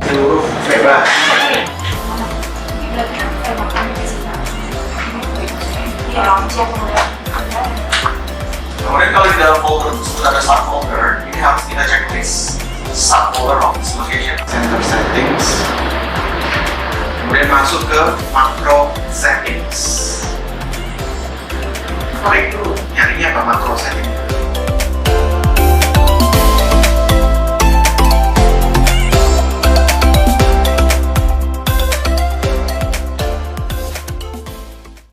seluruh bebas. Kemudian kalau di dalam folder tersebut ada subfolder, ini harus kita checklist subfolder of this location, center settings, kemudian masuk ke macro settings. Klik dulu, nyarinya apa macro settings.